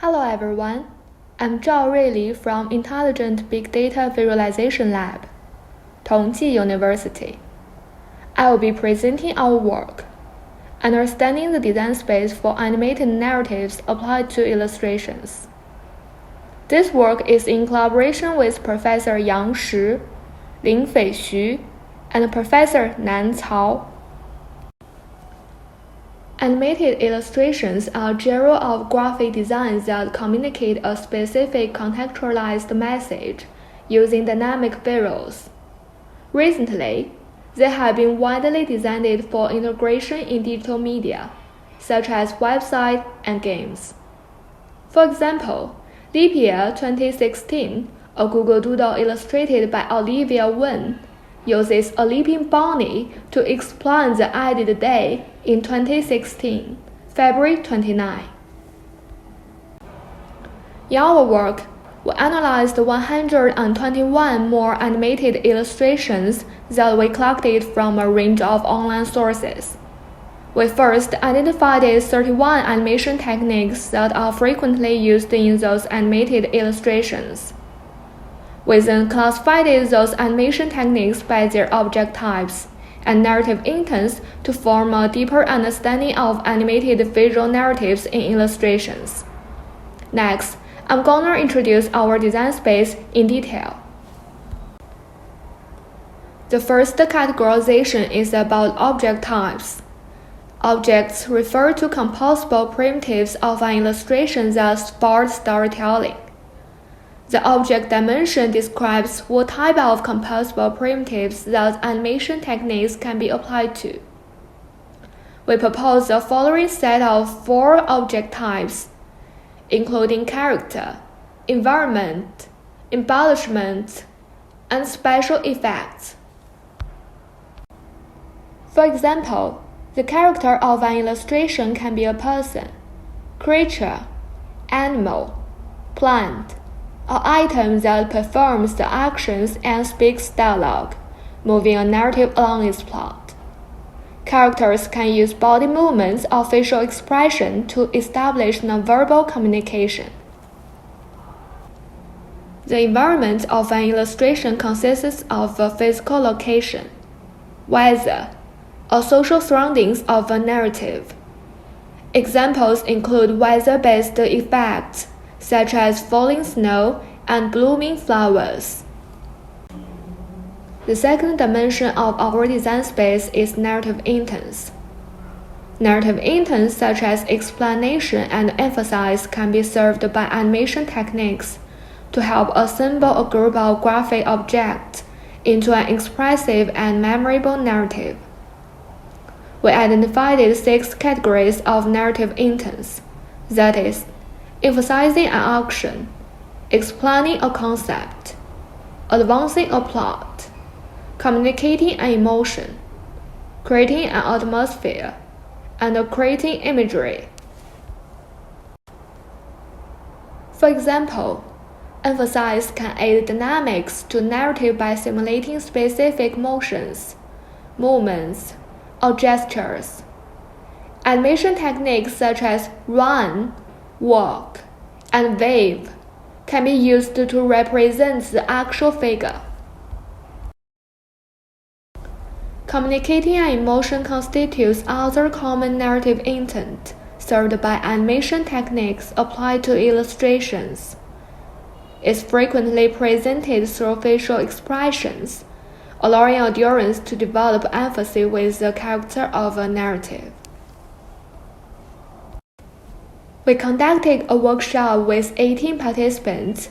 Hello everyone, I'm Zhaorui from Intelligent Big Data Visualization Lab, Tongji University. I will be presenting our work, Understanding the Design Space for Animated Narratives Applied to Illustrations. This work is in collaboration with Professor Yang Shi, Lingfei Xu, and Professor Nan Cao. Animated illustrations are a genre of graphic designs that communicate a specific contextualized message using dynamic visuals. Recently, they have been widely designed for integration in digital media, such as websites and games. For example, Leap Year 2016, a Google Doodle illustrated by Olivia Wen, uses a leaping bunny to explain the added day in 2016, February 29. In our work, we analyzed 121 more animated illustrations that we collected from a range of online sources. We first identified 31 animation techniques that are frequently used in those animated illustrations. We then classified those animation techniques by their object types and narrative intents to form a deeper understanding of animated visual narratives in illustrations. Next, I'm gonna introduce our design space in detail. The first categorization is about object types. Objects refer to composable primitives of an illustration that support storytelling. The object dimension describes what type of composable primitives that animation techniques can be applied to. We propose the following set of 4 object types, including character, environment, embellishment, and special effects. For example, the character of an illustration can be a person, creature, animal, plant, or item that performs the actions and speaks dialogue, moving a narrative along its plot. Characters can use body movements or facial expression to establish nonverbal communication. The environment of an illustration consists of a physical location, weather, or social surroundings of a narrative. Examples include weather-based effects, such as falling snow and blooming flowers. The second dimension of our design space is narrative intents. Narrative intents such as explanation and emphasis can be served by animation techniques to help assemble a group of graphic objects into an expressive and memorable narrative. We identified 6 categories of narrative intents, that is, emphasizing an action, explaining a concept, advancing a plot, communicating an emotion, creating an atmosphere, and creating imagery. For example, emphasis can add dynamics to narrative by simulating specific motions, movements, or gestures. Animation techniques such as run, walk, and wave can be used to represent the actual figure. Communicating an emotion constitutes other common narrative intent served by animation techniques applied to illustrations. It's frequently presented through facial expressions, allowing audience to develop empathy with the character of a narrative. We conducted a workshop with 18 participants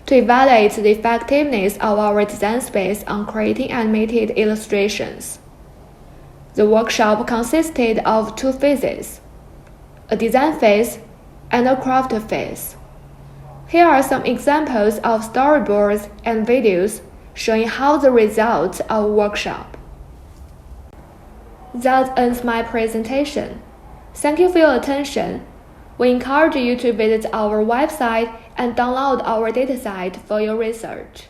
to evaluate the effectiveness of our design space on creating animated illustrations. The workshop consisted of 2 phases, a design phase and a craft phase. Here are some examples of storyboards and videos showing how the results of a workshop. That ends my presentation. Thank you for your attention. We encourage you to visit our website and download our dataset for your research.